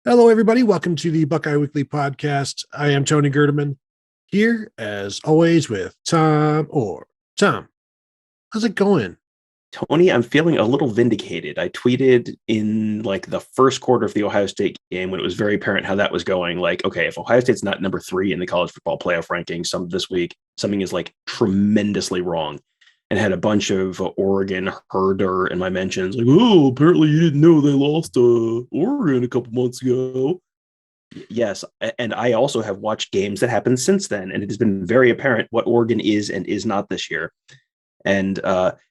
Hello, everybody. Welcome to the Buckeye Weekly Podcast. I am Tony Gerdeman here, as always, with Tom Orr. Tom, how's it going? Tony, I'm feeling a little vindicated. I tweeted in like the first quarter of the Ohio State game when it was very apparent how that was going. Like, okay, if Ohio State's not number 3 in the college football playoff rankings this week, something is like tremendously wrong. And had a bunch of Oregon herder in my mentions, like, oh, apparently you didn't know they lost Oregon a couple months ago. Yes, and I also have watched games that happened since then, and it has been very apparent what Oregon is and is not this year. And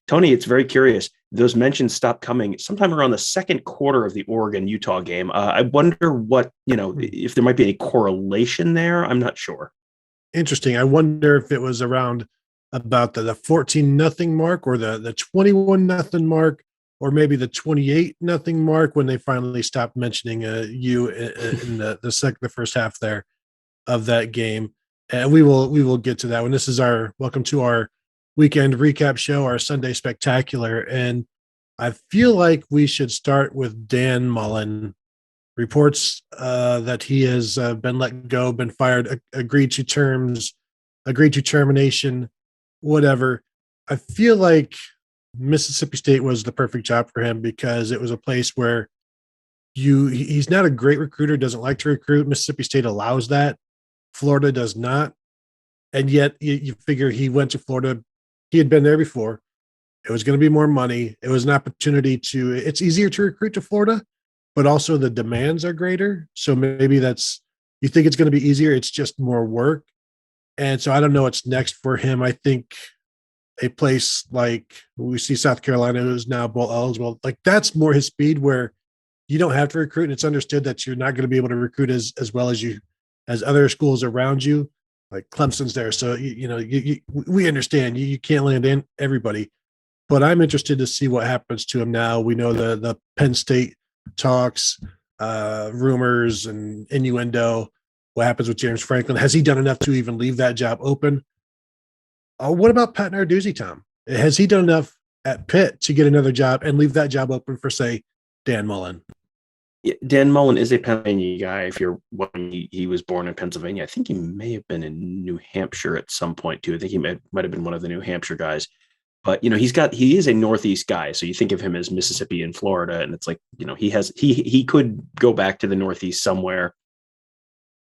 Tony, it's very curious. Those mentions stopped coming sometime around the second quarter of the Oregon Utah game. I wonder if there might be any correlation there. I'm not sure. Interesting. I wonder if it was around about the 14 nothing mark or the 21 nothing mark, or maybe the 28 nothing mark when they finally stopped mentioning you in the first half there of that game. And we will get to that when this is our welcome to our weekend recap show, our Sunday spectacular. And I feel like we should start with Dan Mullen. Reports that he has been let go, been fired, agreed to terms, agreed to termination, whatever. I feel like Mississippi State was the perfect job for him because it was a place where he's not a great recruiter, doesn't like to recruit. Mississippi State allows that. Florida does not. And yet you figure he went to Florida. He had been there before. It was going to be more money. It was an opportunity it's easier to recruit to Florida, but also the demands are greater. So maybe you think it's going to be easier. It's just more work. And so I don't know what's next for him. I think a place like we see South Carolina, who's now bowl eligible, like that's more his speed where you don't have to recruit. And it's understood that you're not going to be able to recruit as well as other schools around you, like Clemson's there. So, we understand you can't land in everybody, but I'm interested to see what happens to him now. We know the Penn State talks, rumors and innuendo. What happens with James Franklin? Has he done enough to even leave that job open? What about Pat Narduzzi, Tom? Has he done enough at Pitt to get another job and leave that job open for, say, Dan Mullen? Yeah, Dan Mullen is a Pennsylvania guy. If you're when he was born in Pennsylvania, I think he may have been in New Hampshire at some point too. I think he might have been one of the New Hampshire guys. But he is a Northeast guy, so you think of him as Mississippi and Florida, and it's like he could go back to the Northeast somewhere.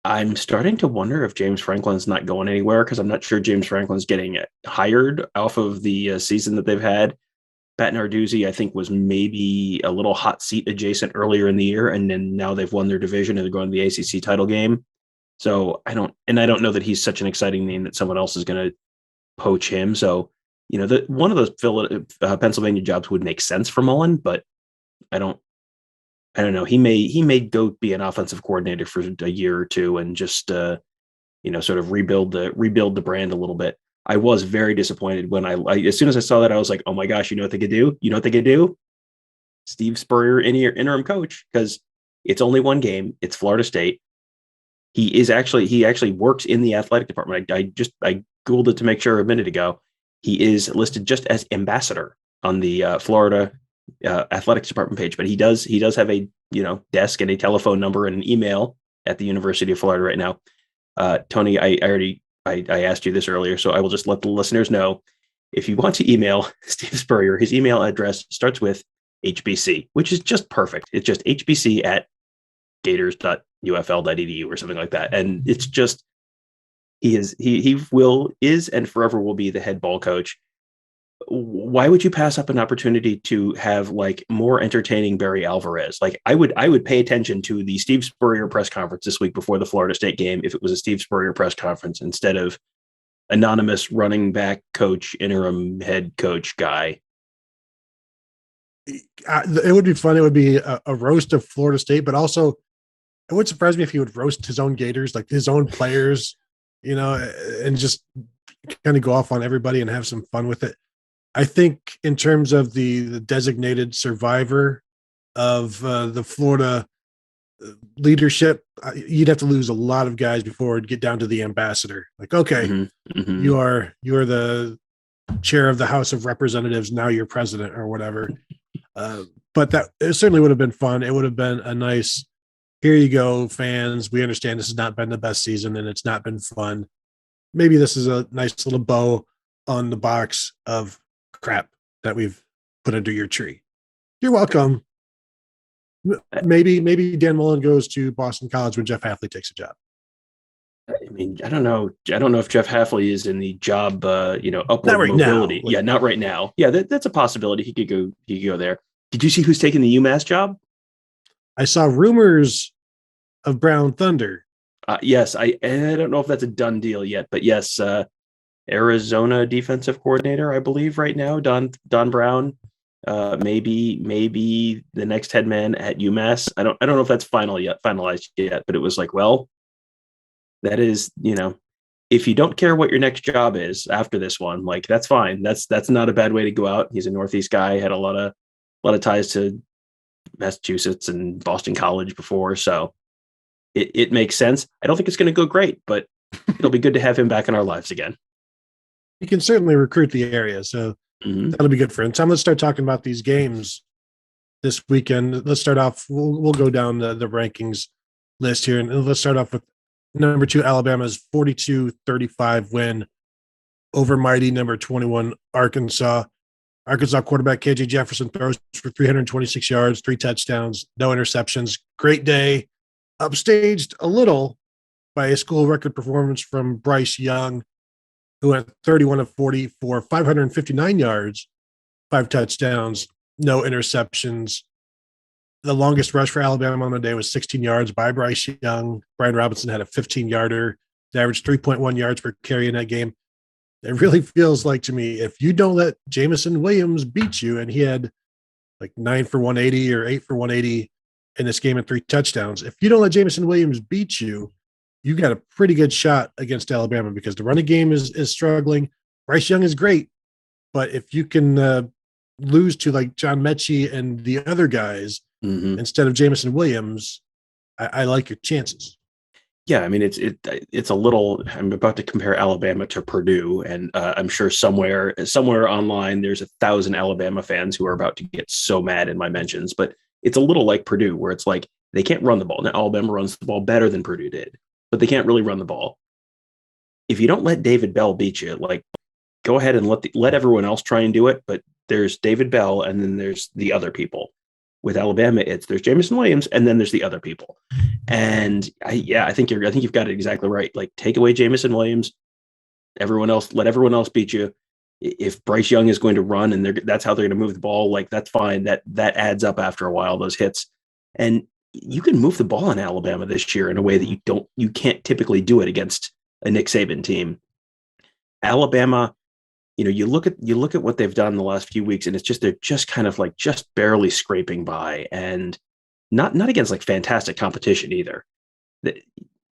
I'm starting to wonder if James Franklin's not going anywhere because I'm not sure James Franklin's getting hired off of the season that they've had. Pat Narduzzi, I think, was maybe a little hot seat adjacent earlier in the year, and then now they've won their division and they're going to the ACC title game. So I don't know that he's such an exciting name that someone else is going to poach him. So one of those Pennsylvania jobs would make sense for Mullen, but I don't know. He may go be an offensive coordinator for a year or two and just sort of rebuild the brand a little bit. I was very disappointed when as soon as I saw that, I was like, oh my gosh, you know what they could do? You know what they could do? Steve Spurrier, interim coach, because it's only one game. It's Florida State. He actually works in the athletic department. I Googled it to make sure a minute ago. He is listed just as ambassador on the Florida athletics department page, but he does have a desk and a telephone number and an email at the University of Florida right now. Tony, I asked you this earlier, so I will just let the listeners know. If you want to email Steve Spurrier, his email address starts with HBC, which is just perfect. It's just HBC at gators.ufl.edu or something like that. And it's just, he is and forever will be the head ball coach. Why would you pass up an opportunity to have like more entertaining Barry Alvarez? Like I would pay attention to the Steve Spurrier press conference this week before the Florida State game if it was a Steve Spurrier press conference instead of anonymous running back coach, interim head coach guy. It would be fun. It would be a roast of Florida State, but also it would surprise me if he would roast his own Gators, like his own players, and just kind of go off on everybody and have some fun with it. I think in terms of the designated survivor of the Florida leadership, you'd have to lose a lot of guys before it'd get down to the ambassador. Like, okay, you are the chair of the House of Representatives. Now you're president or whatever. But it certainly would have been fun. It would have been a nice here you go, fans. We understand this has not been the best season and it's not been fun. Maybe this is a nice little bow on the box of crap that we've put under your tree. You're welcome. Maybe Dan Mullen goes to Boston College when Jeff Hafley takes a job. I mean, I don't know if Jeff Hafley is in the job, upward right mobility. now. Yeah, not right now. Yeah, that's a possibility. He could go there. Did you see who's taking the UMass job? I saw rumors of Brown Thunder. Yes, I don't know if that's a done deal yet, but yes, Arizona defensive coordinator, I believe, right now, Don Brown. Maybe the next head man at UMass. I don't know if that's finalized yet, but it was like, well, that is, if you don't care what your next job is after this one, like that's fine. That's not a bad way to go out. He's a Northeast guy, had a lot of ties to Massachusetts and Boston College before, so it makes sense. I don't think it's going to go great, but it'll be good to have him back in our lives again. He can certainly recruit the area, so that'll be good for him. Time, let's start talking about these games this weekend. Let's start off. We'll go down the rankings list here, and let's start off with number 2, Alabama's 42-35 win over mighty number 21 Arkansas. Arkansas quarterback KJ Jefferson throws for 326 yards, 3 touchdowns, no interceptions. Great day. Upstaged a little by a school record performance from Bryce Young, who went 31 of 40 for 559 yards, 5 touchdowns, no interceptions. The longest rush for Alabama on the day was 16 yards by Bryce Young. Brian Robinson had a 15-yarder. They averaged 3.1 yards per carry in that game. It really feels like to me, if you don't let Jamison Williams beat you, and he had like 9 for 180 or 8 for 180 in this game and 3 touchdowns, if you don't let Jamison Williams beat you, you got a pretty good shot against Alabama, because the running game is struggling. Bryce Young is great, but if you can lose to like John Mechie and the other guys instead of Jamison Williams, I like your chances. Yeah, I mean, it's a little. I'm about to compare Alabama to Purdue, and I'm sure somewhere online there's 1,000 Alabama fans who are about to get so mad in my mentions. But it's a little like Purdue, where it's like they can't run the ball. Now Alabama runs the ball better than Purdue did, but they can't really run the ball. If you don't let David Bell beat you, like, go ahead and let everyone else try and do it. But there's David Bell, and then there's the other people. With Alabama, there's Jamison Williams, and then there's the other people. And I think you've got it exactly right. Like, take away Jamison Williams, let everyone else beat you. If Bryce Young is going to run and that's how they're going to move the ball, like, that's fine. That adds up after a while, those hits. And you can move the ball in Alabama this year in a way that you can't typically do it against a Nick Saban team. Alabama, you look at what they've done in the last few weeks, and they're just kind of like just barely scraping by, and not against like fantastic competition either. The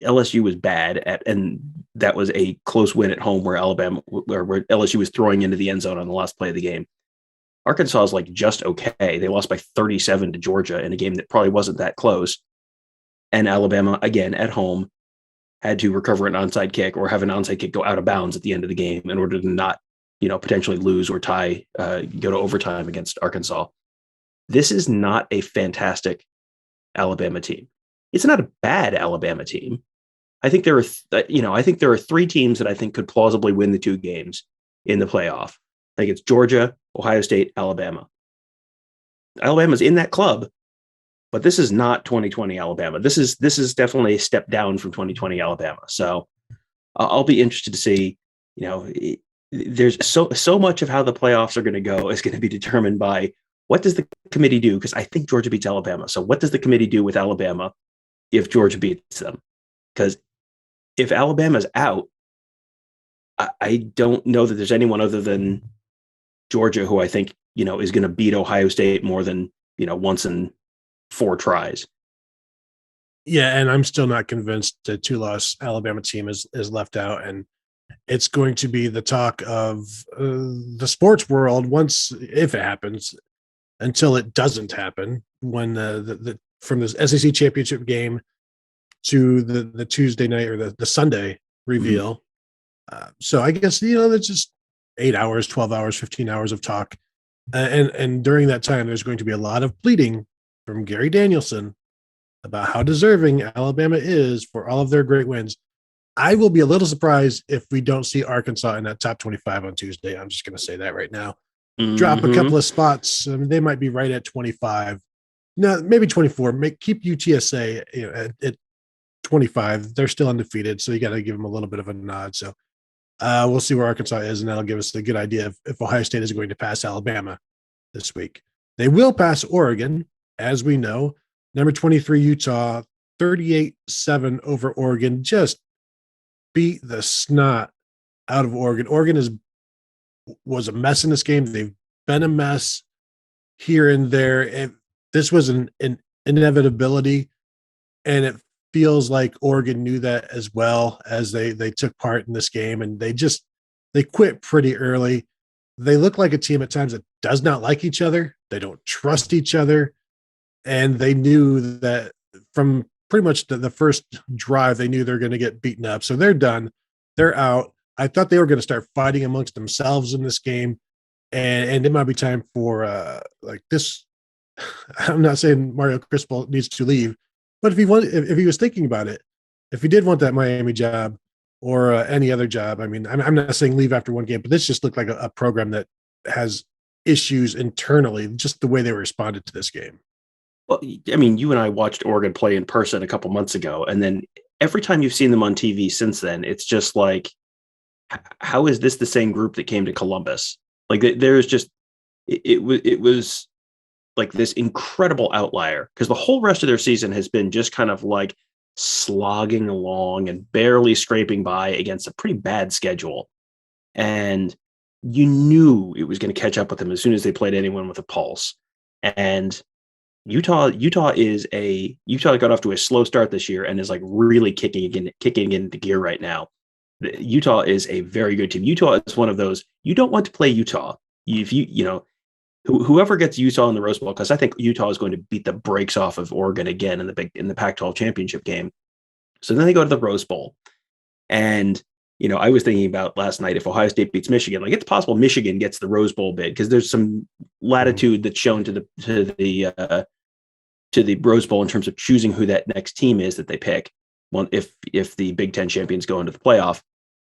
LSU was bad and that was a close win at home where LSU was throwing into the end zone on the last play of the game. Arkansas is like just okay. They lost by 37 to Georgia in a game that probably wasn't that close. And Alabama, again, at home, had to recover an onside kick or have an onside kick go out of bounds at the end of the game in order to not, potentially lose or tie, go to overtime against Arkansas. This is not a fantastic Alabama team. It's not a bad Alabama team. I think there are 3 teams that I think could plausibly win the 2 games in the playoff. I think it's Georgia, Ohio State, Alabama. Alabama's in that club, but this is not 2020 Alabama. This is definitely a step down from 2020 Alabama. So I'll be interested to see, there's so much of how the playoffs are going to go is going to be determined by what does the committee do? Because I think Georgia beats Alabama. So what does the committee do with Alabama if Georgia beats them? Because if Alabama's out, I don't know that there's anyone other than Georgia who I think, is going to beat Ohio State more than, once in 4 tries. Yeah, and I'm still not convinced the 2-loss Alabama team is left out, and it's going to be the talk of the sports world if it happens, until it doesn't happen. When the from the SEC championship game to the Tuesday night or the Sunday reveal. So I guess that's just 8 hours, 12 hours, 15 hours of talk, and during that time, there's going to be a lot of pleading from Gary Danielson about how deserving Alabama is for all of their great wins. I will be a little surprised if we don't see Arkansas in that top 25 on Tuesday. I'm just going to say that right now. Drop a couple of spots. I mean, they might be right at 25. No, maybe 24. Keep UTSA at 25. They're still undefeated, so you got to give them a little bit of a nod. So we'll see where Arkansas is, and that'll give us a good idea if Ohio State is going to pass Alabama this week. They will pass Oregon, as we know. Number 23, Utah, 38-7 over Oregon. Just beat the snot out of Oregon. Oregon was a mess in this game. They've been a mess here and there. This was an inevitability, and it feels like Oregon knew that as well as they took part in this game, and they quit pretty early. They look like a team at times that does not like each other. They don't trust each other. And they knew that from pretty much the first drive, they knew they're going to get beaten up. So they're done. They're out. I thought they were going to start fighting amongst themselves in this game. And it might be time for like this. I'm not saying Mario Cristobal needs to leave, but if he was thinking about it, if he did want that Miami job or any other job, I mean, I'm not saying leave after one game, but this just looked like a program that has issues internally, just the way they responded to this game. Well, I mean, you and I watched Oregon play in person a couple months ago, and then every time you've seen them on TV since then, it's just like, how is this the same group that came to Columbus? Like, there's just it was like this incredible outlier, because the whole rest of their season has been just kind of like slogging along and barely scraping by against a pretty bad schedule, and you knew it was going to catch up with them as soon as they played anyone with a pulse. And Utah got off to a slow start this year and is like really kicking into gear right now. Utah is a very good team. Utah is one of those, you don't want to play Utah. If whoever gets Utah in the Rose Bowl, because I think Utah is going to beat the brakes off of Oregon again in the Pac-12 championship game. So then they go to the Rose Bowl, and I was thinking about last night, if Ohio State beats Michigan, like, it's possible Michigan gets the Rose Bowl bid, because there's some latitude that's shown to the Rose Bowl in terms of choosing who that next team is that they pick. Well, if the Big Ten champions go into the playoff,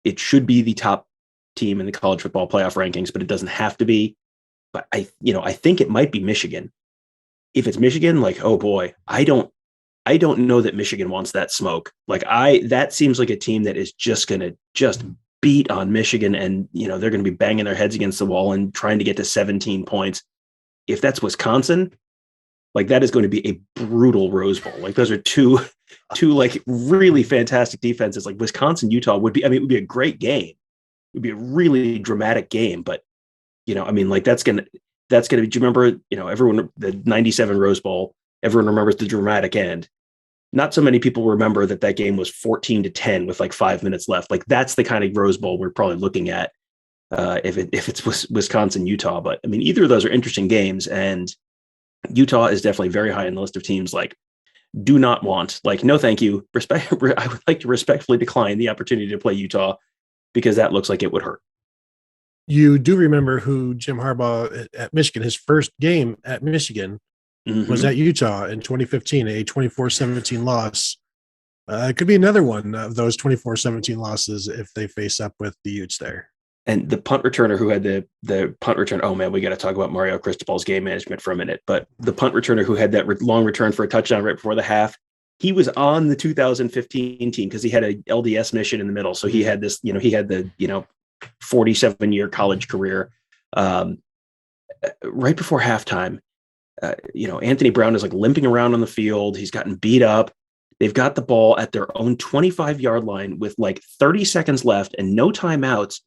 it should be the top team in the college football playoff rankings, but it doesn't have to be. But I think it might be Michigan. If it's Michigan, like, oh boy, I don't know that Michigan wants that smoke. Like, that seems like a team that is just going to just beat on Michigan, and they're going to be banging their heads against the wall and trying to get to 17 points. If that's Wisconsin, like, that is going to be a brutal Rose Bowl. Like, those are two like really fantastic defenses. Like, Wisconsin, Utah would be, I mean, it would be a great game. It would be a really dramatic game, but like, that's going to be, do you remember, everyone, the 97 Rose Bowl, everyone remembers the dramatic end. Not so many people remember that game was 14-10 with like 5 minutes left. Like, that's the kind of Rose Bowl we're probably looking at if it's Wisconsin, Utah. But I mean, either of those are interesting games, and Utah is definitely very high in the list of teams. Like, do not want, like, no, thank you. I would like to respectfully decline the opportunity to play Utah, because that looks like it would hurt. You do remember who Jim Harbaugh at Michigan, his first game at Michigan was at Utah in 2015, a 24-17 loss. It could be another one of those 24-17 losses if they face up with the Utes there. And the punt returner who had the punt return, oh man, we got to talk about Mario Cristobal's game management for a minute. But the punt returner who had that long return for a touchdown right before the half, he was on the 2015 team because he had a LDS mission in the middle. So he had this, he had the 47-year college career. Right before halftime, Anthony Brown is like limping around on the field. He's gotten beat up. They've got the ball at their own 25-yard line with like 30 seconds left and no timeouts.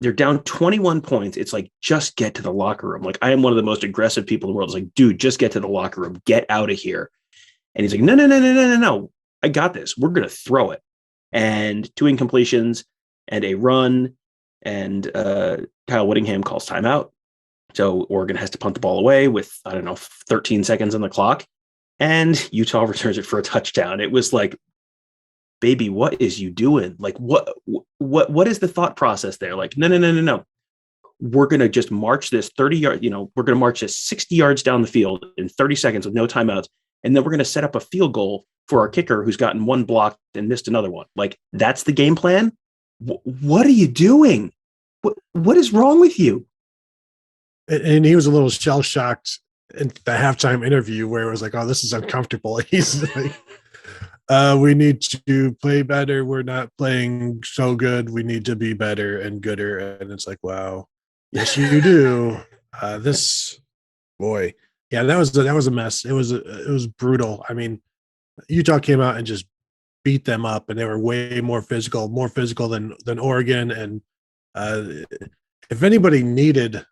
They're down 21 points. It's like, just get to the locker room. Like, I am one of the most aggressive people in the world. It's like, dude, just get to the locker room. Get out of here. And he's like, no. I got this. We're going to throw it. And 2 incompletions and a run. And Kyle Whittingham calls timeout. So Oregon has to punt the ball away with, 13 seconds on the clock. And Utah returns it for a touchdown. It was like, baby, what is you doing? Like, what is the thought process there? Like, no. We're going to just march this 30 yards, we're going to march this 60 yards down the field in 30 seconds with no timeouts. and then we're going to set up a field goal for our kicker who's gotten one block and missed another one. Like, that's the game plan. What are you doing? What is wrong with you? And he was a little shell shocked in the halftime interview where it was like, oh, this is uncomfortable. He's like, we need to play better. We're not playing so good. We need to be better and gooder. And it's like, wow, yes, you do. Boy, yeah, that was a mess. It was brutal. I mean, Utah came out and just beat them up, and they were way more physical than Oregon. And if anybody needed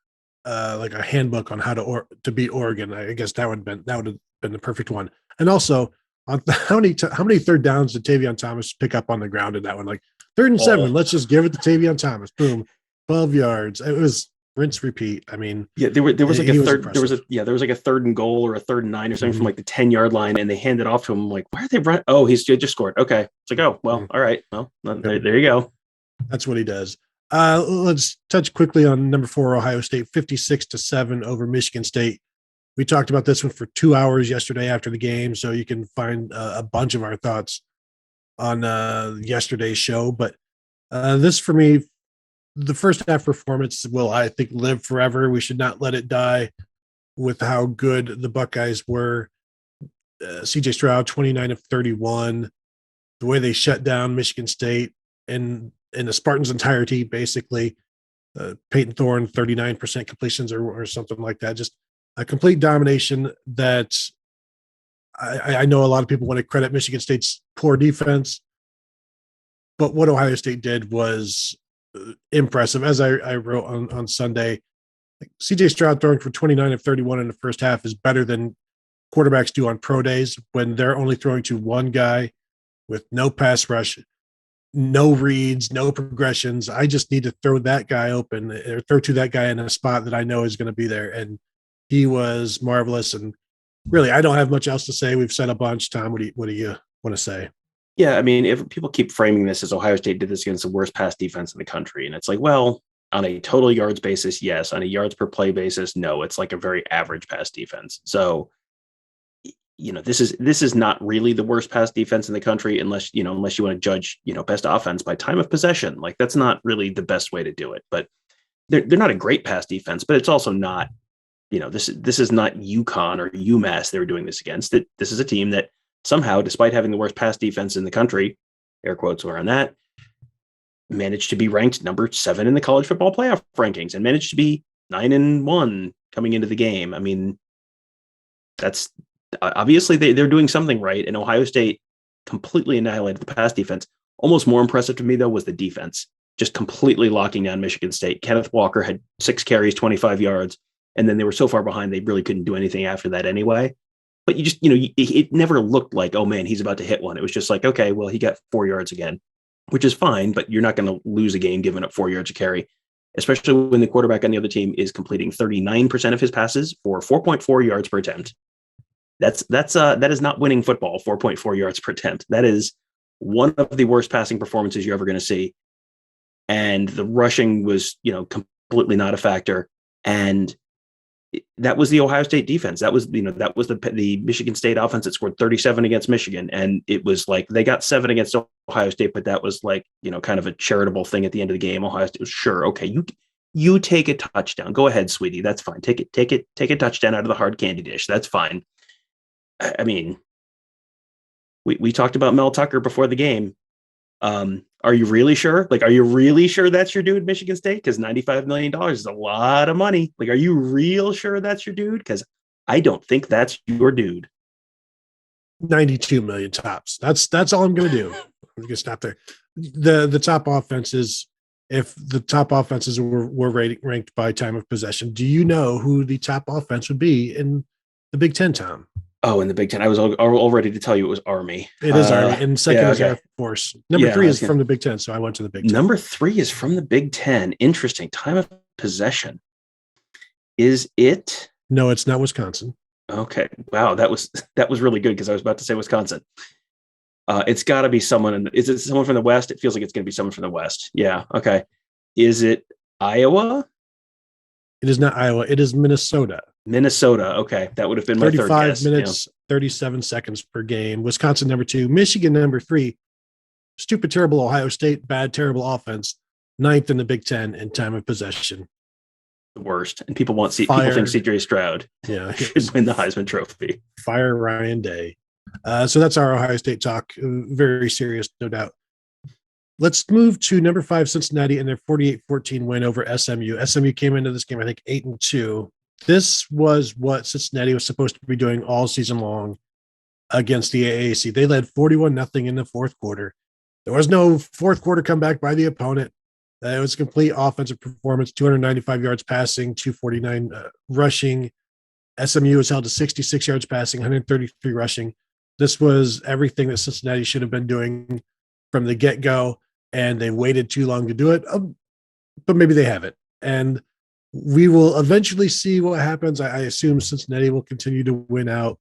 like a handbook on how to beat Oregon, I guess that would have been the perfect one. And also, on how many third downs did Tavion Thomas pick up on the ground in that one? Like 3rd and 7, let's just give it to Tavion Thomas. Boom, 12 yards. It was rinse repeat. I mean, yeah, there was like a third. There was like a 3rd and goal or a 3rd and 9 or something from like the 10-yard line, and they handed off to him. I'm like, why are they running? Oh, he's just scored. Okay, it's like, oh well, all right, well, there you go. That's what he does. Let's touch quickly on number 4, Ohio State, 56-7 over Michigan State. We talked about this one for 2 hours yesterday after the game, so you can find a bunch of our thoughts on yesterday's show. But this, for me, the first half performance will, I think, live forever. We should not let it die with how good the Buckeyes were. CJ Stroud, 29 of 31. The way they shut down Michigan State and the Spartans' entirety, basically. Peyton Thorne, 39% completions or something like that. Just a complete domination that I know a lot of people want to credit Michigan State's poor defense, but what Ohio State did was impressive. As I wrote on Sunday, CJ Stroud throwing for 29 of 31 in the first half is better than quarterbacks do on pro days when they're only throwing to one guy with no pass rush, no reads, no progressions. I just need to throw that guy open or throw to that guy in a spot that I know is going to be there. And he was marvelous. And really, I don't have much else to say. We've said a bunch. Tom, what do you want to say? Yeah, I mean, if people keep framing this as Ohio State did this against the worst pass defense in the country, and it's like, well, on a total yards basis, yes. On a yards per play basis, no. It's like a very average pass defense. So, this is not really the worst pass defense in the country unless you want to judge, best offense by time of possession. Like, that's not really the best way to do it. But they're not a great pass defense, but it's also not, this is not UConn or UMass they were doing this against. This is a team that somehow, despite having the worst pass defense in the country, air quotes were on that, managed to be ranked number 7 in the college football playoff rankings and managed to be 9-1 coming into the game. I mean, that's obviously they're doing something right. And Ohio State completely annihilated the pass defense. Almost more impressive to me, though, was the defense, just completely locking down Michigan State. Kenneth Walker had 6 carries, 25 yards, and then they were so far behind they really couldn't do anything after that anyway. But you just, it never looked like, oh man, he's about to hit one. It was just like, okay, well, he got 4 yards again, which is fine, but you're not going to lose a game giving up 4 yards a carry, especially when the quarterback on the other team is completing 39% of his passes for 4.4 yards per attempt. That is not winning football, 4.4 yards per attempt. That is one of the worst passing performances you're ever going to see. And the rushing was, completely not a factor. And that was the Ohio State defense. That was the Michigan State offense that scored 37 against Michigan. And it was like, they got 7 against Ohio State, but that was like, kind of a charitable thing at the end of the game. Ohio State was sure. Okay. You take a touchdown. Go ahead, sweetie. That's fine. Take a touchdown out of the hard candy dish. That's fine. I mean, we talked about Mel Tucker before the game. Are you really sure? Like, are you really sure that's your dude, Michigan State? Because $95 million is a lot of money. Like, are you real sure that's your dude? Because I don't think that's your dude. 92 million tops. That's all I'm going to do. I'm going to stop there. The top offenses, if the top offenses were ranked by time of possession, do you know who the top offense would be in the Big Ten, Tom? Oh, in the Big Ten. I was all ready to tell you it was Army. It is Army. And second is Air Force. Number 3 is from the Big Ten, so I went to the Big Ten. Number 3 is from the Big Ten. Interesting. Time of possession. Is it? No, it's not Wisconsin. Okay. Wow, that was really good because I was about to say Wisconsin. It's got to be someone. Is it someone from the West? It feels like it's going to be someone from the West. Yeah. Okay. Is it Iowa? It is not Iowa. It is Minnesota. Minnesota. Okay. That would have been my third guess. 35 minutes 37 seconds per game. Wisconsin number 2, Michigan number 3. Stupid, terrible Ohio State, bad, terrible offense. 9th in the Big Ten in time of possession. The worst. And people think CJ Stroud should win the Heisman Trophy. Fire Ryan Day. So that's our Ohio State talk. Very serious, no doubt. Let's move to number 5, Cincinnati, and their 48-14 win over SMU. SMU came into this game, I think, 8-2. This was what Cincinnati was supposed to be doing all season long against the AAC. They led 41-0 in the fourth quarter. There was no fourth quarter comeback by the opponent. It was a complete offensive performance, 295 yards passing, 249 rushing. SMU was held to 66 yards passing, 133 rushing. This was everything that Cincinnati should have been doing from the get-go, and they waited too long to do it, but maybe they haven't. And we will eventually see what happens. I assume Cincinnati will continue to win out.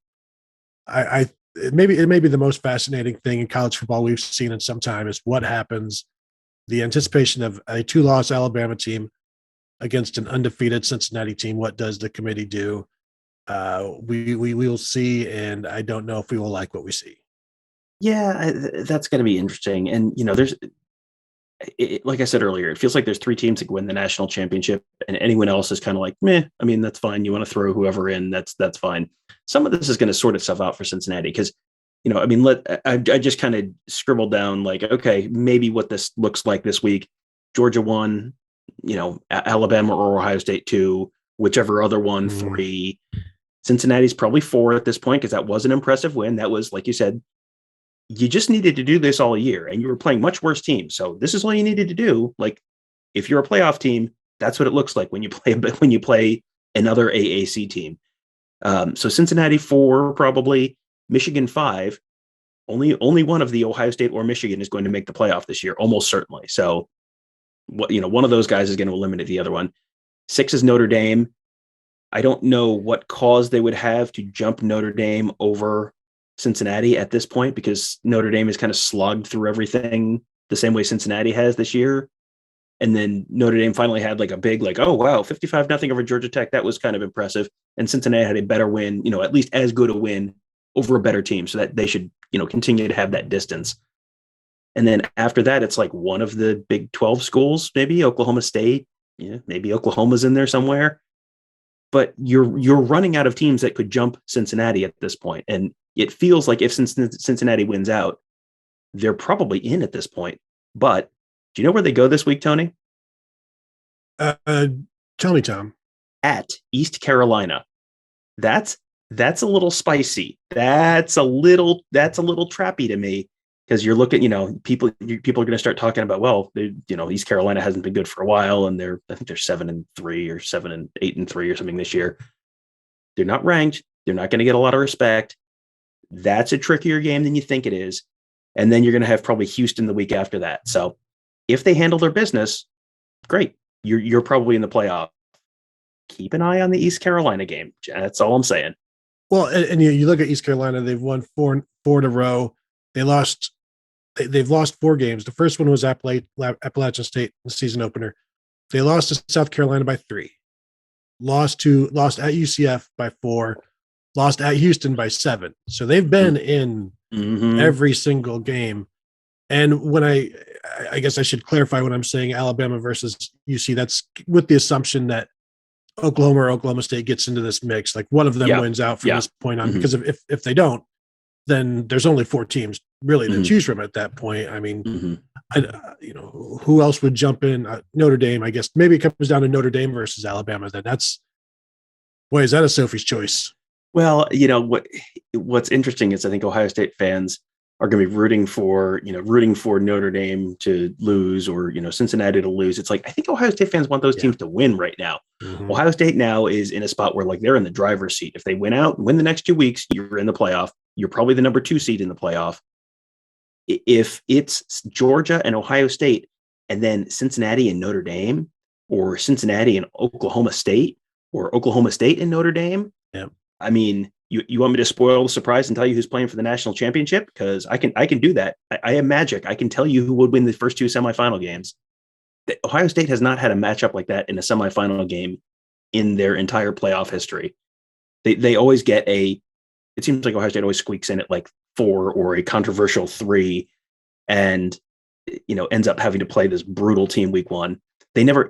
It may be the most fascinating thing in college football we've seen in some time is what happens. The anticipation of a 2-loss Alabama team against an undefeated Cincinnati team. What does the committee do? We will see, and I don't know if we will like what we see. Yeah, that's going to be interesting. And, like I said earlier, it feels like there's 3 teams that can win the national championship, and anyone else is kind of like, meh. I mean, that's fine. You want to throw whoever in, that's fine. Some of this is going to sort itself out for Cincinnati because, I just kind of scribbled down like, okay, maybe what this looks like this week. Georgia 1, Alabama or Ohio State 2, whichever other one 3. Cincinnati's probably 4 at this point because that was an impressive win. That was, like you said, you just needed to do this all year, and you were playing much worse teams. So this is all you needed to do. Like, if you're a playoff team, that's what it looks like when you play another AAC team. So Cincinnati 4, probably Michigan 5. Only one of the Ohio State or Michigan is going to make the playoff this year, almost certainly. So, one of those guys is going to eliminate the other one. 6 is Notre Dame. I don't know what cause they would have to jump Notre Dame over Cincinnati at this point because Notre Dame has kind of slogged through everything the same way Cincinnati has this year. And then Notre Dame finally had like a big, oh, wow, 55-0 over Georgia Tech. That was kind of impressive. And Cincinnati had a better win, at least as good a win over a better team so that they should, continue to have that distance. And then after that, it's like one of the Big 12 schools, maybe Oklahoma State. Yeah, maybe Oklahoma's in there somewhere. But you're running out of teams that could jump Cincinnati at this point. And it feels like if Cincinnati wins out, they're probably in at this point. But do you know where they go this week, Tony? Tell me, Tom. At East Carolina. That's a little spicy. That's a little trappy to me because you're looking, people are going to start talking about, well, East Carolina hasn't been good for a while, and I think they're 7-3 or 7-8-3 or something this year. They're not ranked. They're not going to get a lot of respect. That's a trickier game than you think it is. And then you're going to have probably Houston the week after that. So if they handle their business, great. You're probably in the playoff. Keep an eye on the East Carolina game. That's all I'm saying. Well, and you look at East Carolina, they've won four in a row. They've lost 4 games. The first one was Appalachian State, the season opener. They lost to South Carolina by 3. Lost at UCF by 4. Lost at Houston by 7. So they've been in every single game. And when I guess I should clarify when I'm saying Alabama versus UC, that's with the assumption that Oklahoma or Oklahoma State gets into this mix. Like one of them wins out from this point on, because if they don't, then there's only 4 teams really to choose from at that point. I mean, who else would jump in? Notre Dame, I guess. Maybe it comes down to Notre Dame versus Alabama. Then is that a Sophie's choice? Well, what's interesting is I think Ohio State fans are going to be rooting for Notre Dame to lose or, Cincinnati to lose. It's like, I think Ohio State fans want those teams to win right now. Ohio State now is in a spot where like they're in the driver's seat. If they win out, win the next 2 weeks, you're in the playoff. You're probably the number 2 seed in the playoff. If it's Georgia and Ohio State and then Cincinnati and Notre Dame, or Cincinnati and Oklahoma State, or Oklahoma State and Notre Dame, I mean, you want me to spoil the surprise and tell you who's playing for the national championship? Because I can do that. I am magic. I can tell you who would win the first 2 semifinal games. Ohio State has not had a matchup like that in a semifinal game in their entire playoff history. They always get a it seems like Ohio State always squeaks in at like 4 or a controversial 3, and ends up having to play this brutal team week 1. They never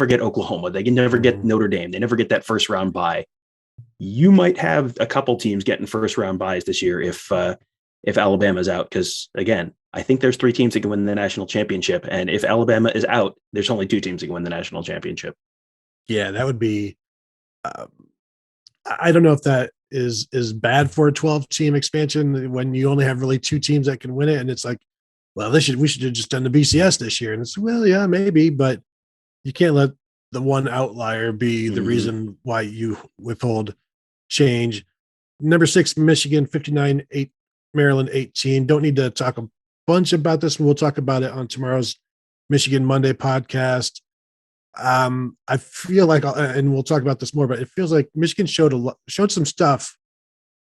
get Oklahoma. They can never get Notre Dame. They never get that first round bye. You might have a couple teams getting first round byes this year if Alabama's out, because again, I think there's 3 teams that can win the national championship, and if Alabama is out, there's only 2 teams that can win the national championship. Yeah, that would be. I don't know if that is bad for a 12-team expansion when you only have really 2 teams that can win it, and it's like, well, we should have just done the BCS this year, and it's, well, yeah, maybe, but you can't let the one outlier be the reason why you withhold change. Number 6, Michigan 59-8, Maryland 18. Don't need to talk a bunch about this. We'll talk about it on tomorrow's Michigan Monday podcast. I feel like, and we'll talk about this more, but it feels like Michigan showed some stuff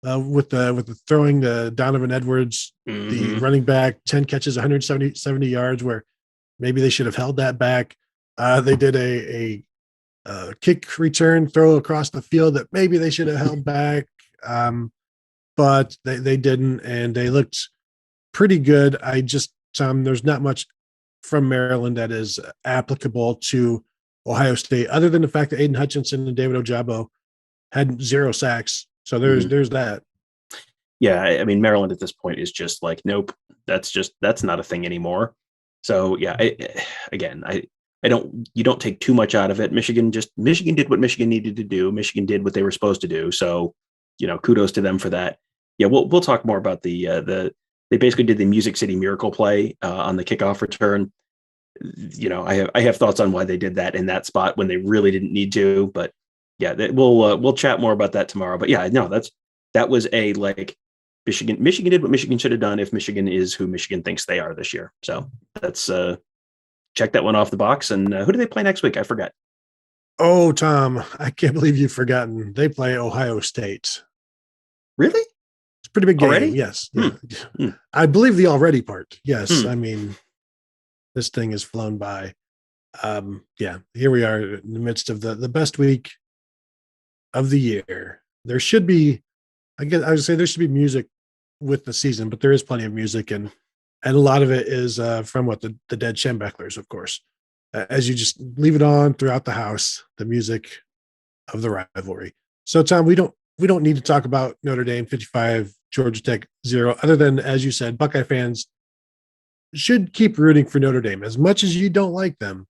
with the throwing the Donovan Edwards, the running back, 10 catches, 170 yards, where maybe they should have held that back. They did a kick return throw across the field that maybe they should have held back, but they didn't, and they looked pretty good. There's not much from Maryland that is applicable to Ohio State, other than the fact that Aiden Hutchinson and David Ojabo had 0 sacks. So there's that. Yeah, I mean, Maryland at this point is just like, nope, that's not a thing anymore. So yeah, you don't take too much out of it. Michigan did what Michigan needed to do. Michigan did what they were supposed to do. So, kudos to them for that. Yeah, we'll talk more about they basically did the Music City Miracle play on the kickoff return. I have thoughts on why they did that in that spot when they really didn't need to, but yeah, we'll chat more about that tomorrow. But yeah, no, that was a, like, Michigan did what Michigan should have done if Michigan is who Michigan thinks they are this year. So that's check that one off the box. And who do they play next week? I forgot. Oh, Tom, I can't believe you've forgotten. They play Ohio State. Really? It's a pretty big game. Already? Yes. I believe the already part. Yes. I mean, this thing has flown by. Here we are in the midst of the best week of the year. There should be, I would say there should be music with the season, but there is plenty of music, and a lot of it is from the Dead Schembechlers, of course. As you just leave it on throughout the house, the music of the rivalry. So, Tom, we don't need to talk about Notre Dame 55, Georgia Tech 0, other than, as you said, Buckeye fans should keep rooting for Notre Dame. As much as you don't like them,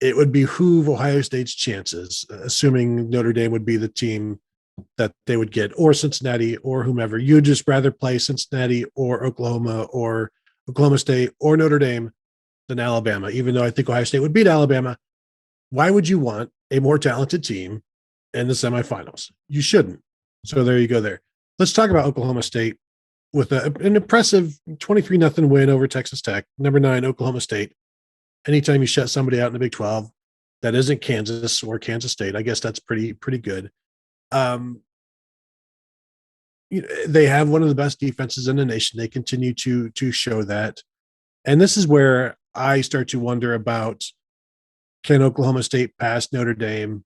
it would behoove Ohio State's chances, assuming Notre Dame would be the team that they would get, or Cincinnati, or whomever. You'd just rather play Cincinnati or Oklahoma or Oklahoma State or Notre Dame than Alabama, even though I think Ohio State would beat Alabama. Why would you want a more talented team in the semifinals? You shouldn't. So there you go there. Let's talk about Oklahoma State with an impressive 23-0 win over Texas Tech, number 9, Oklahoma State. Anytime you shut somebody out in the Big 12, that isn't Kansas or Kansas State, I guess that's pretty good. They have one of the best defenses in the nation. They continue to show that. And this is where I start to wonder about, can Oklahoma State pass Notre Dame?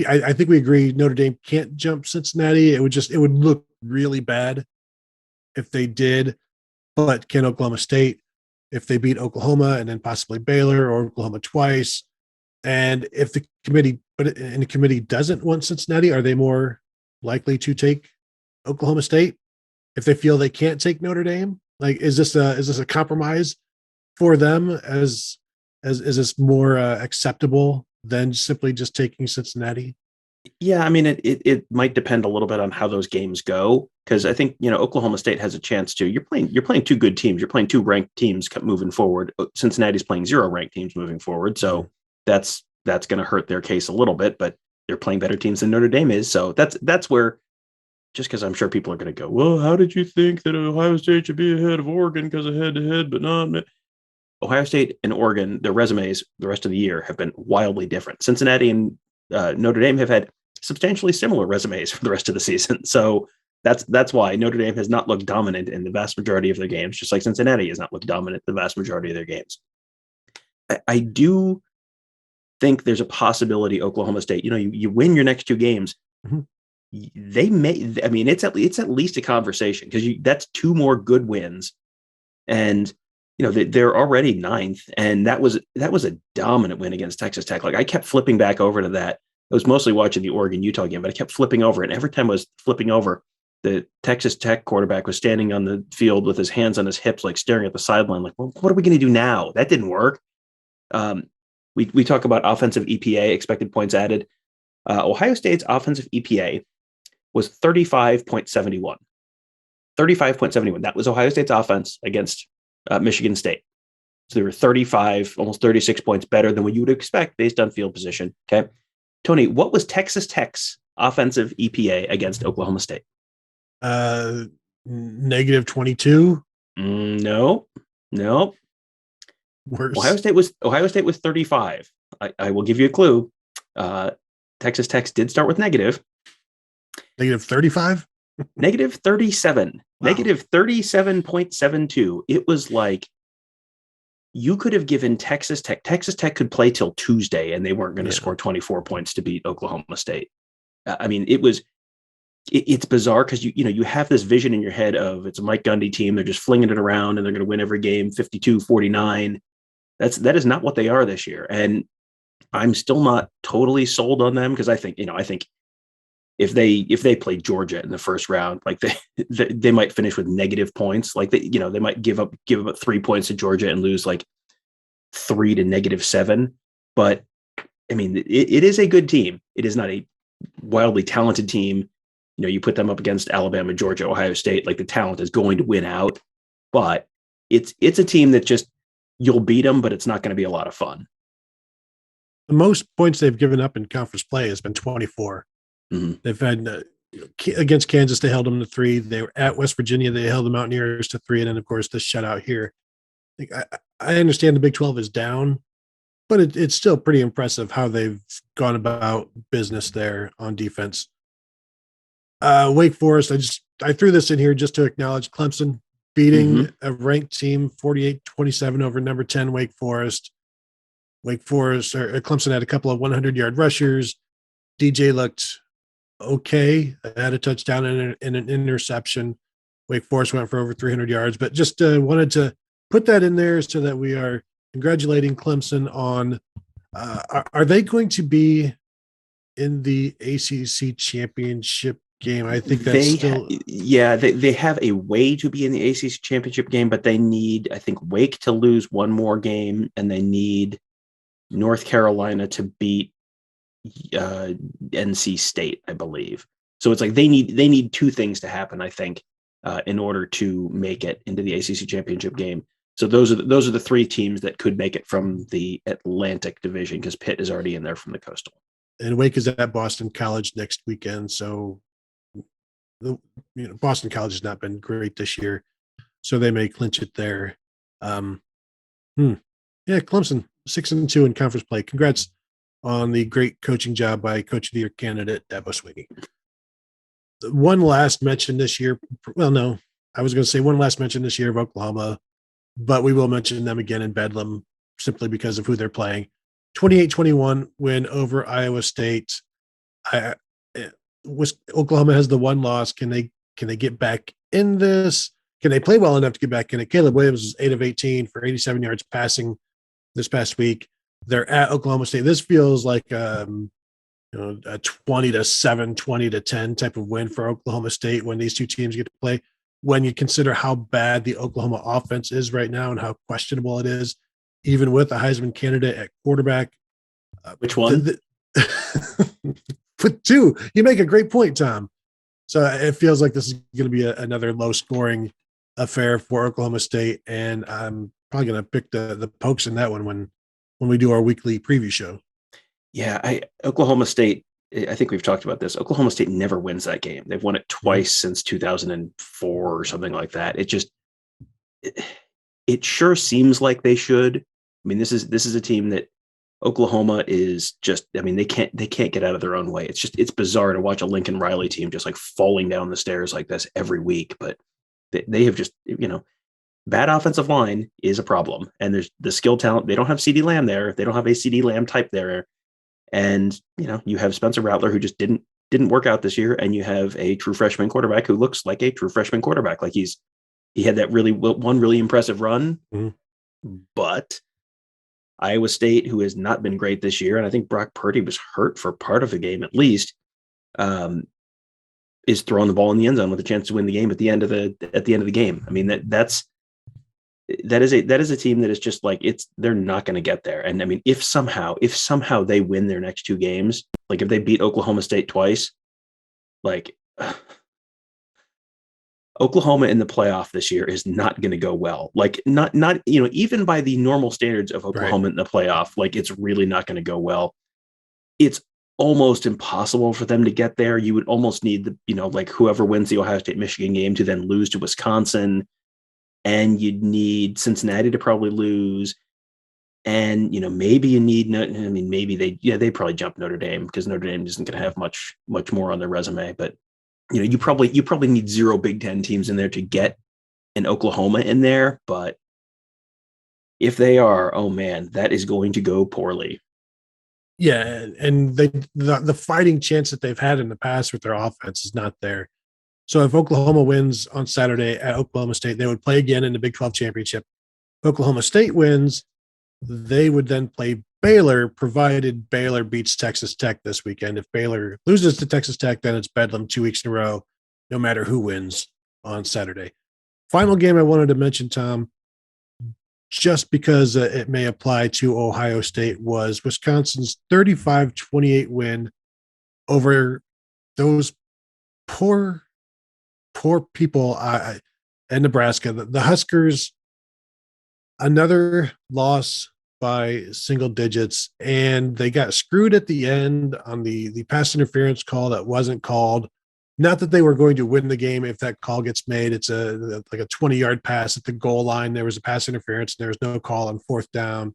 I think we agree Notre Dame can't jump Cincinnati. It would look really bad if they did. But can Oklahoma State, if they beat Oklahoma and then possibly Baylor or Oklahoma twice, and if the committee doesn't want Cincinnati, are they more likely to take Oklahoma State if they feel they can't take Notre Dame? Like, is this a compromise for them? Is this more acceptable than simply just taking Cincinnati? Yeah, I mean, it might depend a little bit on how those games go, because I think Oklahoma State has a chance to. You're playing 2 good teams. You're playing 2 ranked teams moving forward. Cincinnati's playing 0 ranked teams moving forward, so that's going to hurt their case a little bit. But they're playing better teams than Notre Dame is, so that's where. Just because I'm sure people are going to go, well, how did you think that Ohio State should be ahead of Oregon because of head-to-head, but not? Ohio State and Oregon, their resumes the rest of the year have been wildly different. Cincinnati and Notre Dame have had substantially similar resumes for the rest of the season. So that's why Notre Dame has not looked dominant in the vast majority of their games, just like Cincinnati has not looked dominant in the vast majority of their games. I do think there's a possibility Oklahoma State, you win your next 2 games. they may. I mean, it's at least a conversation because that's two more good wins, and they're already ninth, and that was a dominant win against Texas Tech. Like I kept flipping back over to that. I was mostly watching the Oregon-Utah game, but I kept flipping over, and every time I was flipping over, the Texas Tech quarterback was standing on the field with his hands on his hips, like staring at the sideline, like, well, what are we going to do now? That didn't work. We talk about offensive EPA, expected points added. Ohio State's offensive EPA was 35.71. 35.71. That was Ohio State's offense against Michigan State. So they were 35, almost 36 points better than what you would expect based on field position. Okay. Tony, what was Texas Tech's offensive EPA against Oklahoma State? Negative 22. No. Worse. Ohio State was 35. I will give you a clue. Texas Tech did start with negative. Negative 35? Negative 37. Wow. Negative 37.72. It was like you could have given Texas Tech could play till Tuesday and they weren't going to score 24 points to beat Oklahoma State. I mean, it's bizarre because you have this vision in your head of it's a Mike Gundy team. They're just flinging it around and they're going to win every game 52-49. That is not what they are this year. And I'm still not totally sold on them because I think if they play Georgia in the first round, like they might finish with negative points. Like they might give up 3 points to Georgia and lose like 3 to -7. But I mean, it is a good team. It is not a wildly talented team. You put them up against Alabama, Georgia, Ohio State, like the talent is going to win out, but it's a team that just you'll beat them, but it's not going to be a lot of fun. The most points they've given up in conference play has been 24. Mm-hmm. They've had against Kansas, they held them to 3. They were at West Virginia, they held the Mountaineers to 3, and then of course the shutout here. I understand the Big 12 is down, but it's still pretty impressive how they've gone about business there on defense. Wake Forest, I threw this in here just to acknowledge Clemson beating a ranked team 48-27 over number 10 Wake Forest. Clemson had a couple of 100-yard rushers. DJ looked okay, had a touchdown and an interception. Wake Forest went for over 300 yards, but just wanted to put that in there so that we are congratulating Clemson on are they going to in the ACC championship game? I think that's they have a way to be in the ACC championship game, but they need, I think, Wake to lose one more game, and they need North Carolina to beat NC State, I believe. So it's like they need two things to happen, I think, in order to make it into the ACC championship game. So those are the three teams that could make it from the Atlantic Division, because Pitt is already in there from the Coastal. And Wake is at Boston College next weekend. So Boston College has not been great this year, so they may clinch it there. Yeah, Clemson 6-2 in conference play. Congrats on the great coaching job by Coach of the Year candidate Dabo Swinney. One last mention this year. Well, no, I was going to say one last mention this year of Oklahoma, but we will mention them again in Bedlam simply because of who they're playing. 28-21 win over Iowa State. Oklahoma has the one loss. Can they get back in this? Can they play well enough to get back in it? Caleb Williams was 8 of 18 for 87 yards passing this past week. They're at Oklahoma State. This feels like a 20-7, 20-10 type of win for Oklahoma State when these two teams get to play. When you consider how bad the Oklahoma offense is right now and how questionable it is, even with a Heisman candidate at quarterback. Which one? With 2. You make a great point, Tom. So it feels like this is going to be another low-scoring affair for Oklahoma State, and I'm probably going to pick the Pokes in that one when we do our weekly preview show. Yeah, Oklahoma State, I think we've talked about this. Oklahoma State never wins that game. They've won it twice since 2004 or something like that. It sure seems like they should. I mean, this is a team that Oklahoma is just, I mean, they can't get out of their own way. It's bizarre to watch a Lincoln Riley team just like falling down the stairs like this every week, but they have just, bad offensive line is a problem. And there's the skill talent. They don't have CeeDee Lamb there. They don't have a CeeDee Lamb type there. And, you have Spencer Rattler, who just didn't didn't work out this year, and you have a true freshman quarterback who looks like a true freshman quarterback. Like he had that one really impressive run, but Iowa State, who has not been great this year, and I think Brock Purdy was hurt for part of the game at least, is throwing the ball in the end zone with a chance to win the game at the end of the game. I mean, that is a team that is just like, they're not going to get there. And I mean, if somehow they win their next two games, like if they beat Oklahoma State twice, like Oklahoma in the playoff this year is not going to go well. Like not, even by the normal standards of Oklahoma in the playoff, like it's really not going to go well. It's almost impossible for them to get there. You would almost need like whoever wins the Ohio State Michigan game to then lose to Wisconsin. And you'd need Cincinnati to probably lose. And, maybe you need, maybe they probably jump Notre Dame because Notre Dame isn't going to have much more on their resume, but you probably need 0 Big Ten teams in there to get an Oklahoma in there. But if they are, oh man, that is going to go poorly. Yeah. And the fighting chance that they've had in the past with their offense is not there. So if Oklahoma wins on Saturday at Oklahoma State, they would play again in the Big 12 championship. If Oklahoma State wins, they would then play Baylor, provided Baylor beats Texas Tech this weekend. If Baylor loses to Texas Tech, then it's Bedlam 2 weeks in a row, no matter who wins on Saturday. Final game I wanted to mention, Tom, just because it may apply to Ohio State, was Wisconsin's 35-28 win over those poor people in Nebraska. The Huskers, another loss by single digits, and they got screwed at the end on the pass interference call that wasn't called. Not that they were going to win the game if that call gets made. It's like a 20-yard pass at the goal line. There was a pass interference. There was no call on 4th down.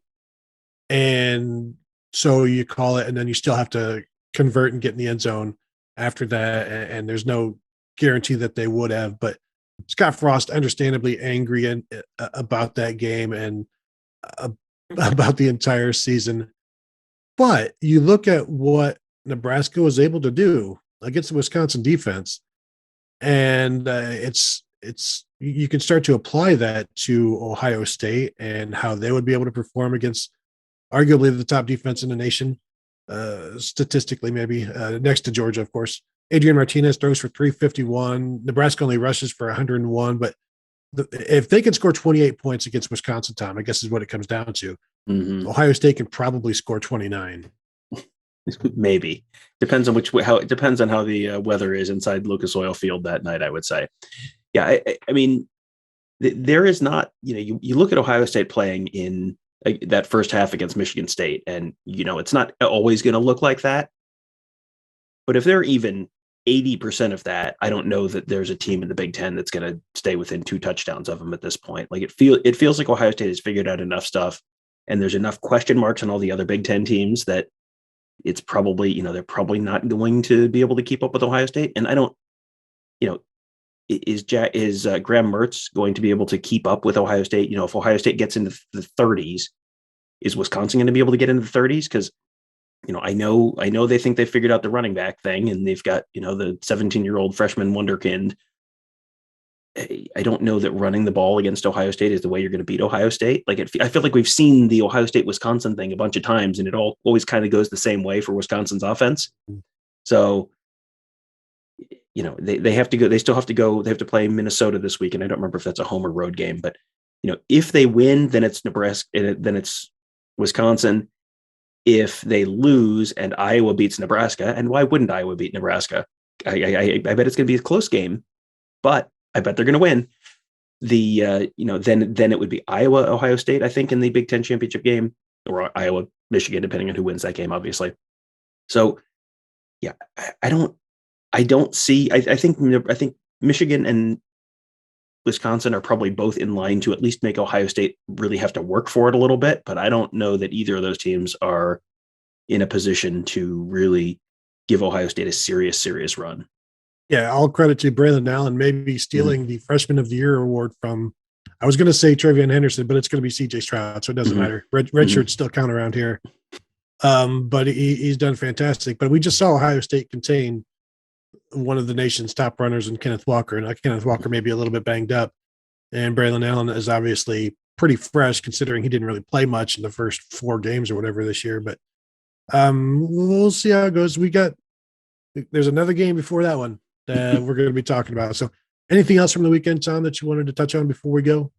And so you call it, and then you still have to convert and get in the end zone after that. And there's no guarantee that they would have. But Scott Frost, understandably angry about that game and about the entire season. But you look at what Nebraska was able to do against the Wisconsin defense, and it's you can start to apply that to Ohio State and how they would be able to perform against arguably the top defense in the nation, statistically, maybe next to Georgia, of course. Adrian Martinez throws for 351. Nebraska only rushes for 101. But if they can score 28 points against Wisconsin, Tom, I guess is what it comes down to. Mm-hmm. Ohio State can probably score 29. Maybe. Depends on it depends on how the weather is inside Lucas Oil Field that night, I would say. Yeah, I mean, there is not, you look at Ohio State playing in that first half against Michigan State, and, it's not always going to look like that. But if they're even 80% of that, I don't know that there's a team in the Big Ten that's going to stay within 2 touchdowns of them at this point. Like it feels like Ohio State has figured out enough stuff, and there's enough question marks on all the other Big Ten teams that it's probably, they're probably not going to be able to keep up with Ohio State. And I don't, is Graham Mertz going to be able to keep up with Ohio State? If Ohio State gets into the 30s, is Wisconsin going to be able to get into the 30s? Because I know they think they figured out the running back thing, and they've got, the 17-year-old freshman wonderkind. I don't know that running the ball against Ohio State is the way you're going to beat Ohio State. Like I feel like we've seen the Ohio State-Wisconsin thing a bunch of times, and it always kind of goes the same way for Wisconsin's offense. So, they have to go. They still have to go. They have to play Minnesota this week, and I don't remember if that's a home or road game. But if they win, then it's Nebraska, then it's Wisconsin. If they lose and Iowa beats Nebraska, and why wouldn't Iowa beat Nebraska? I bet it's going to be a close game, but I bet they're going to win. Then it would be Iowa, Ohio State, I think, in the Big Ten championship game, or Iowa, Michigan, depending on who wins that game, obviously. So, yeah, I don't see. I think Michigan and Wisconsin are probably both in line to at least make Ohio State really have to work for it a little bit, but I don't know that either of those teams are in a position to really give Ohio State a serious run. Yeah, all credit to Braylon Allen, maybe stealing the Freshman of the Year award from, I was going to say Trevion Henderson, but it's going to be CJ Stroud, so it doesn't matter. Red shirts still count around here. But he's done fantastic. But we just saw Ohio State contain one of the nation's top runners in Kenneth Walker. And Kenneth Walker may be a little bit banged up. And Braylon Allen is obviously pretty fresh considering he didn't really play much in the first 4 games or whatever this year. But we'll see how it goes. There's another game before that one that we're going to be talking about. So anything else from the weekend, Tom, that you wanted to touch on before we go?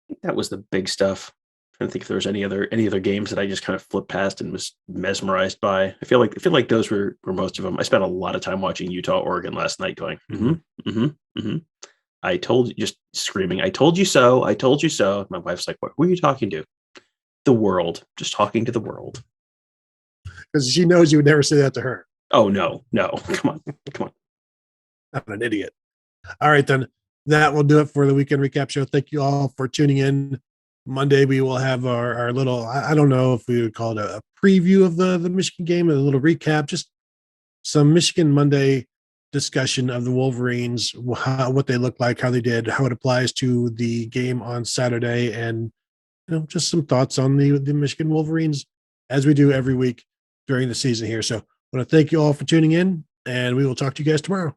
I think that was the big stuff. I don't think if there was any other games that I just kind of flipped past and was mesmerized by. I feel like those were most of them. I spent a lot of time watching Utah, Oregon last night going, I told you, just screaming, I told you so. I told you so. My wife's like, what were you talking to? The world, just talking to the world. Because she knows you would never say that to her. Oh, no. Come on. I'm an idiot. All right, then. That will do it for the weekend recap show. Thank you all for tuning in. Monday, we will have our little, I don't know if we would call it a preview of the Michigan game, a little recap, just some Michigan Monday discussion of the Wolverines, what they look like, how they did, how it applies to the game on Saturday, and just some thoughts on the Michigan Wolverines as we do every week during the season here. So I want to thank you all for tuning in, and we will talk to you guys tomorrow.